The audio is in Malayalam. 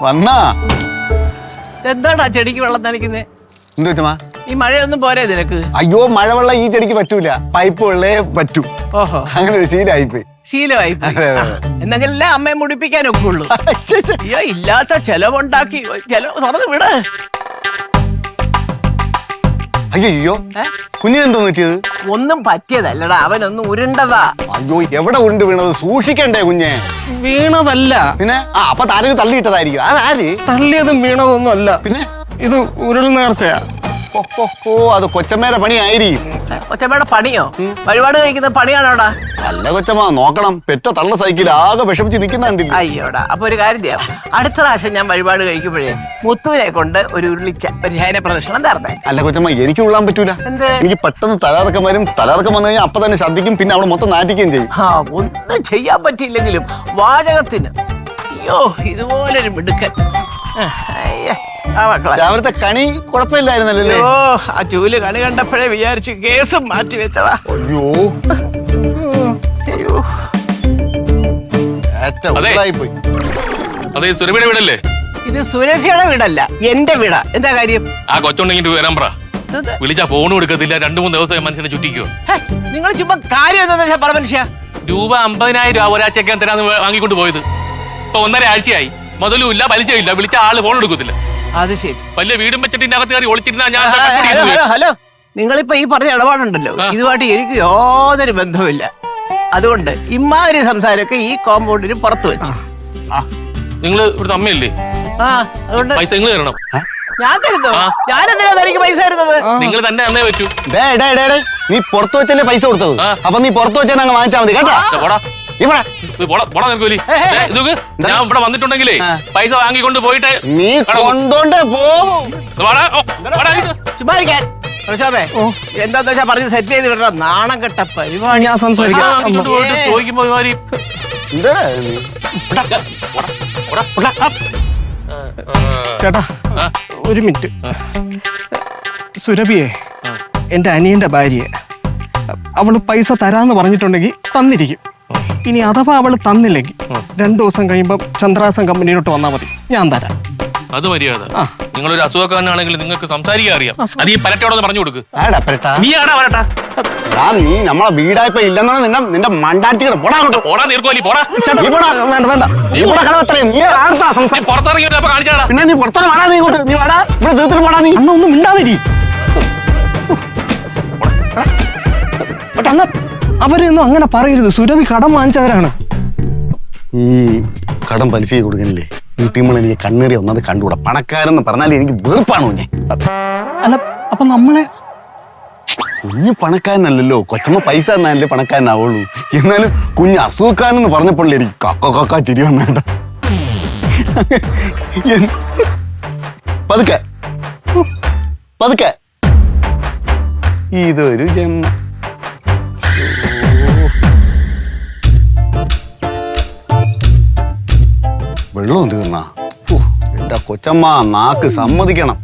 വന്നാ എന്താടാ ചെടിക്ക് വെള്ളം നനയ്ക്കുന്നേ? എന്ത് പറ്റുമാ? ഈ മഴയൊന്നും പോരെ നിനക്ക്? അയ്യോ, മഴവെള്ളം ഈ ചെടിക്ക് പറ്റൂല, പൈപ്പ് വെള്ളേ പറ്റൂ. ഓഹോ, അങ്ങനെ ഒരു ശീലമായിപ്പോയി. ശീലമായി എന്നെങ്കിലല്ലേ അമ്മയെ മുടിപ്പിക്കാനൊക്കെ ഉള്ളൂ. അയ്യോ, ഇല്ലാത്ത ചെലവുണ്ടാക്കി തുറന്ന് വിട്. അയ്യോ, കുഞ്ഞിനെന്തോ പറ്റിയത്? ഒന്നും പറ്റിയതല്ലടാ, അവനൊന്നും ഉരുണ്ടതാ. അയ്യോ, എവിടെ ഉരുണ്ട് വീണത്? സൂക്ഷിക്കണ്ടേ കുഞ്ഞെ? വീണതല്ല. പിന്നെ അപ്പൊ താരക്ക് തള്ളിയിട്ടതായിരിക്കും. അതാര് തള്ളിയതും വീണതൊന്നും അല്ല. പിന്നെ ഇത് ഉരുൾ നേർച്ചയാ. ഓ, അത് കൊച്ചമ്മേടെ പണിയായിരിക്കും. കൊച്ചമ്മയുടെ പണിയോ? വഴിപാട് കഴിക്കുന്ന പണിയാണോടാ? അല്ല കൊച്ചമ്മ, നോക്കണം, പെറ്റ തള്ള സൈക്കിൾ ആകെ വിഷമിച്ച് നിൽക്കുന്ന കണ്ടില്ല. അയ്യോടാ, അപ്പൊ ഒരു കാര്യം ചെയ്യാം. അടുത്ത പ്രാവശ്യം ഞാൻ വഴിപാട് കഴിക്കുമ്പോഴേ മുത്തുവിനെ കൊണ്ട് ഒരു ശയന പ്രദർശനം തരണേ. അല്ല കൊച്ചമ്മ, എനിക്ക് ഉള്ളാൻ പറ്റൂല. എന്ത്? എനിക്ക് പെട്ടെന്ന് തലകറക്കം വരും. തലകറക്കം വന്നു കഴിഞ്ഞാൽ അപ്പൊ തന്നെ ശ്രദ്ധിക്കും, പിന്നെ അവിടെ മൊത്തം നാറ്റിക്കുകയും ചെയ്യും. ഒന്നും ചെയ്യാൻ പറ്റിയില്ലെങ്കിലും വാചകത്തിന് അയ്യോ ഇതുപോലൊരു മിടുക്കൻ. രാവിലത്തെ കണി കുഴപ്പമില്ലായിരുന്നല്ലേ? ഓ, ആ ചൂല് കണി കണ്ടപ്പോഴേ വിചാരിച്ച് കേസും മാറ്റി വെച്ചതാ. അയ്യോ, അയ്യോ, പോയി. അതെ, സുരഭിയുടെ വീടല്ലേ ഇത്? സുരഭിയുടെ വീടല്ല, എന്റെ വീടാ. എന്താ കാര്യം? ആ കൊച്ചുണ്ടെങ്കിൽ വരാൻ പറ. വിളിച്ചാ ഫോണും എടുക്കത്തില്ല. 2-3 ദിവസം മനുഷ്യനെ ചുറ്റിക്കോ. നിങ്ങൾ ചുമ്മാ കാര്യം എന്താ പറ മനുഷ്യ. രൂപ 50,000 ഒരാഴ്ചക്കാൻ തരാന്ന് വാങ്ങിക്കൊണ്ട് പോയത്. ഇപ്പൊ 1.5 ആഴ്ചയായി. മുതലും ഇല്ല, പലിശയും ഇല്ല. വിളിച്ച ആള് ഫോൺ എടുക്കത്തില്ല. അത് ശരി. വലിയ വീടും വെച്ചിട്ട് അകത്ത് കയറി ഒളിച്ചിരുന്ന ഞാൻ. ഹലോ, നിങ്ങളിപ്പോ ഈ പറഞ്ഞ ഇടപാടുണ്ടല്ലോ, ഇതുമായിട്ട് എനിക്ക് യാതൊരു ബന്ധവുമില്ല. അതുകൊണ്ട് ഇമാതിരി സംസാരമൊക്കെ ഈ കോമ്പൗണ്ടിന് പുറത്ത് വെച്ച്. നിങ്ങൾ ഇവിടുത്തെ അമ്മയല്ലേ? അതുകൊണ്ട് പൈസ നിങ്ങൾ തരണം. ഞാൻ തരുന്നോ? ഞാനെന്തിനാ തനിക്ക് പൈസ തരുന്നത്? നിങ്ങൾ തന്നെ തന്നേ പറ്റൂ. നീ പുറത്തു വെച്ചല്ലേ പൈസ കൊടുത്തത്? അപ്പൊ നീ പുറത്തു വെച്ചാൽ അങ്ങ് വാങ്ങിച്ചാൽ മതി കേട്ടോ. ഞാൻ ഇവിടെ വന്നിട്ടുണ്ടെങ്കിലേ പൈസ വാങ്ങിക്കൊണ്ട് പോയിട്ട് നീ കൊണ്ടോണ്ടേ പോവും. ചുമ്മാരിക്കാൻ എന്താന്ന് വെച്ചാ പറഞ്ഞ് സെറ്റ് ചെയ്ത് വിടണം. നാണം കെട്ട പരിപാടി. ഞാൻ സംസാരിക്കാം. ചോദിക്കുമ്പോ ചേട്ടാ, ഒരു മിനിറ്റ്. സുരഭിയെ എന്റെ അനിയന്റെ ഭാര്യയെ അവള് പൈസ തരാന്ന് പറഞ്ഞിട്ടുണ്ടെങ്കിൽ തന്നിരിക്കും. ഇനി അഥവാ അവള് തന്നില്ലെങ്കിൽ 2 ദിവസം കഴിയുമ്പോ ചന്ദ്രാസൻ കമ്പനിയിലോട്ട് വന്നാൽ മതി, ഞാൻ തരാം. അത് മര്യാദ. നിങ്ങളൊരു അസുഖക്കാരനാണെങ്കിൽ നിങ്ങൾക്ക് സംസാരിക്കാൻ അറിയാം. അത് ഈ പരട്ടയോടൊന്ന് പറഞ്ഞു കൊടുക്ക്. നീ നമ്മളെ വീടായപ്പോ ഇല്ലെന്നാണ് നിന്റെ മണ്ടാട്ടി. പോടാ നീർക്കോലി, പോടാ. പുറത്തിറങ്ങി കാണിച്ചാടാ. പിന്നെ നീ പുറത്തോട്ട് വാടാ. നീ ഇങ്ങോട്ട് നീ വാടാ. ഇവിടെ തീർത്തിട്ട് പോടാ. നീ ഒന്നും മിണ്ടാതിരി. അവരൊന്നും അങ്ങനെ പറയരുത്. സുരഭി കടം വാങ്ങിച്ചവരാണ്. ഈ കടം പലിശ കൊടുക്കണില്ലേ വീട്ടിൽ എനിക്ക് കണ്ണേറി ഒന്നത് കണ്ടുകൂടാ. പണക്കാരെന്ന് പറഞ്ഞാൽ എനിക്ക് വെറുപ്പാണോ? ഞാൻ അല്ല, അപ്പൊ നമ്മളെ കുഞ്ഞ് പണക്കാരനല്ലല്ലോ. കൊച്ചമ്മ പൈസ തന്നാലല്ലേ പണക്കാരനാവുള്ളൂ. എന്നാലും കുഞ്ഞ് അസുഖക്കാരനെന്ന് പറഞ്ഞപ്പോൾ എനിക്ക് കക്ക ചിരി വന്നേട്ട. പതുക്കെ പതുക്കെ. ഇതൊരു ജന്മ. വെള്ളം തീർന്നാ? എന്റെ കൊച്ചമ്മ നാക്ക് സമ്മതിക്കണം.